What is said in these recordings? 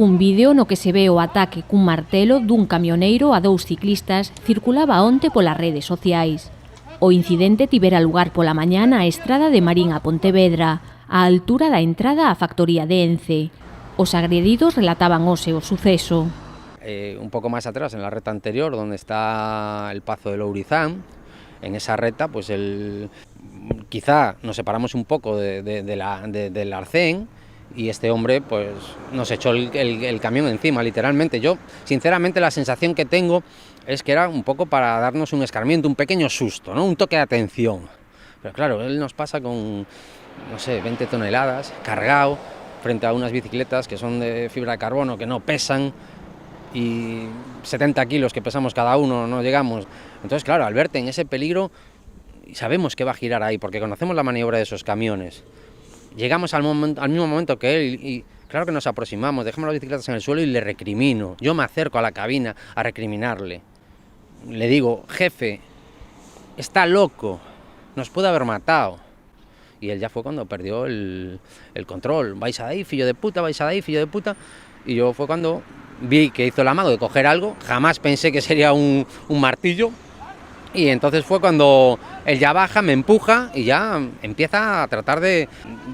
Un vídeo no que se ve o ataque cun martelo dun camioneiro a dous ciclistas circulaba onte polas redes sociais. O incidente tivera lugar pola mañá na estrada de Marín a Pontevedra, á altura da entrada á factoría de Ence. Os agredidos relataban hoxe o suceso. Un poco más atrás, en la recta anterior, donde está el Pazo de Lourizán, en esa recta, pues quizá nos separamos un poco del arcén, y este hombre pues nos echó el camión encima, literalmente. Yo, sinceramente, la sensación que tengo es que era un poco para darnos un escarmiento, un pequeño susto, ¿no? Un toque de atención. Pero claro, él nos pasa con, no sé, 20 toneladas, cargado, frente a unas bicicletas que son de fibra de carbono, que no pesan, y 70 kilos que pesamos cada uno, no llegamos. Entonces, claro, al verte en ese peligro, sabemos que va a girar ahí, porque conocemos la maniobra de esos camiones. Llegamos al mismo momento que él y claro que nos aproximamos, dejamos las bicicletas en el suelo y le recrimino. Yo me acerco a la cabina a recriminarle. Le digo, jefe, está loco, nos puede haber matado. Y él ya fue cuando perdió el control. Vais a ahí, fillo de puta, vais a ahí, fillo de puta. Y yo fue cuando vi que hizo el amago de coger algo. Jamás pensé que sería un martillo. Y entonces fue cuando él ya baja, me empuja y ya empieza a tratar de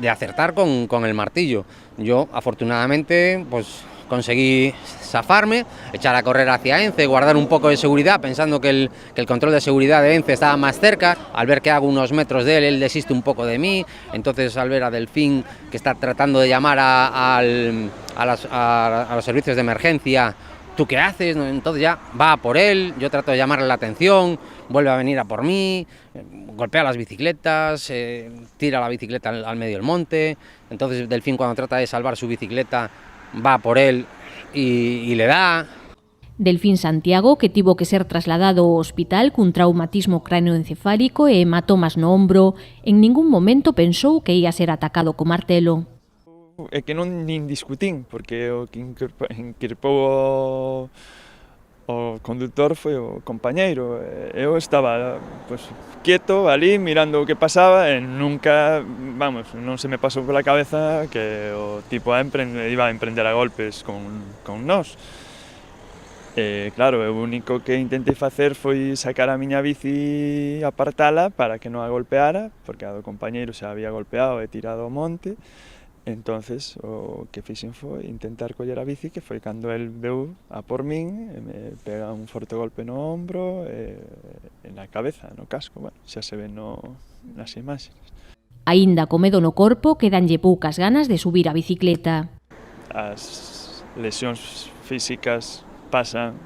acertar con el martillo. Yo, afortunadamente, pues conseguí zafarme, echar a correr hacia Ence, guardar un poco de seguridad, pensando que el control de seguridad de Ence estaba más cerca. Al ver que hago unos metros de él desiste un poco de mí. Entonces, al ver a Delfín, que está tratando de llamar a los servicios de emergencia, ¿tú qué haces? Entonces ya va a por él, yo trato de llamarle la atención, vuelve a venir a por mí, golpea las bicicletas, tira la bicicleta al medio del monte. Entonces Delfín, cuando trata de salvar su bicicleta, va por él y le da. Delfín Santiago, que tivo que ser trasladado ao hospital cun traumatismo cráneoencefálico e hematomas no ombro, en ningún momento pensou que ia ser atacado co martelo. É que non nin discutín, porque o que increpou o conductor foi o compañeiro. Eu estaba pues, quieto ali, mirando o que pasaba, e nunca, vamos, non se me pasou pola cabeza que o tipo iba a emprender a golpes con nós. Claro, o único que intentei facer foi sacar a miña bici, apartala para que non a golpeara, porque a do compañeiro xa había golpeado e tirado ao monte. Entonces, o que fixen foi intentar coller a bici, que foi cando el veu a por min, e me pega un forte golpe no ombro e na cabeza, no casco, bueno, xa se ven nas imaxes. Aínda co medo no corpo, quedanlle poucas ganas de subir a bicicleta. As lesións físicas pasan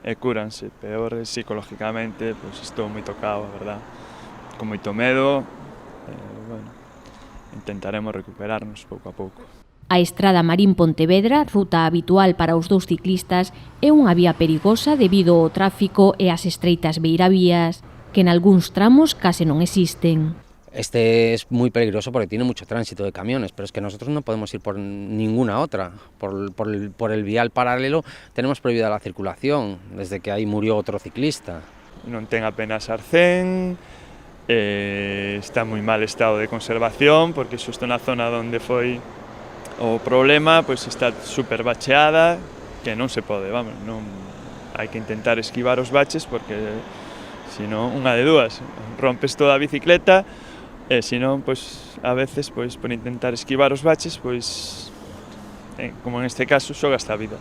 e cúranse, peor psicológicamente, pois estou moi tocado, a verdad, con moito medo, bueno, intentaremos recuperarnos pouco a pouco. A estrada Marín Pontevedra, ruta habitual para os dous ciclistas, é unha vía perigosa debido ao tráfico e as estreitas beiravías, que en algúns tramos case non existen. Este es muy peligroso porque tiene mucho tránsito de camiones, pero es que nosotros no podemos ir por ninguna otra. Por el vial paralelo tenemos prohibida la circulación, desde que ahí murió otro ciclista. Non ten apenas arcén, está en moi mal estado de conservación, porque xusto na zona onde foi o problema, pois está super bacheada, que non se pode, vamos, non hai que intentar esquivar os baches, porque senón unha de dúas, rompes toda a bicicleta, e senón, pois, a veces, pois, por intentar esquivar os baches, pois, como en este caso, xogas a vida.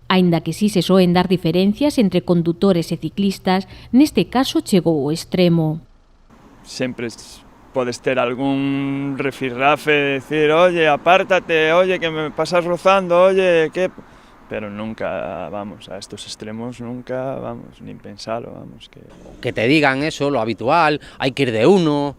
Aínda que si se soen dar diferencias entre condutores e ciclistas, neste caso chegou ao extremo. Sempre podes ter algún rifirrafe, decir, oye, apártate, oye, que me pasas rozando, oye, que... Pero nunca, vamos, a estos extremos, nunca, vamos, nin pensalo, vamos, que... Que te digan eso, lo habitual, hay que ir de uno...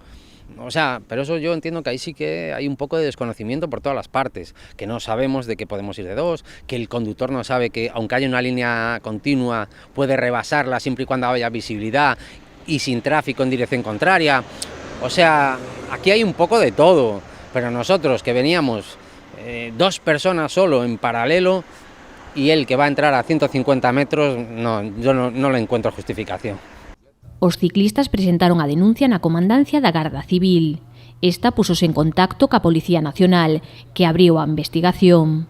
O sea, pero eso yo entiendo que ahí sí que hay un poco de desconocimiento por todas las partes, que no sabemos de que podemos ir de dos, que el conductor no sabe que aunque haya una línea continua puede rebasarla siempre y cuando haya visibilidad y sin tráfico en dirección contraria. O sea, aquí hay un poco de todo, pero nosotros que veníamos dos personas solo en paralelo y él que va a entrar a 150 metros, no, yo no le encuentro justificación. Os ciclistas presentaron a denuncia na comandancia da Garda Civil. Esta pusose en contacto ca Policía Nacional, que abriu a investigación.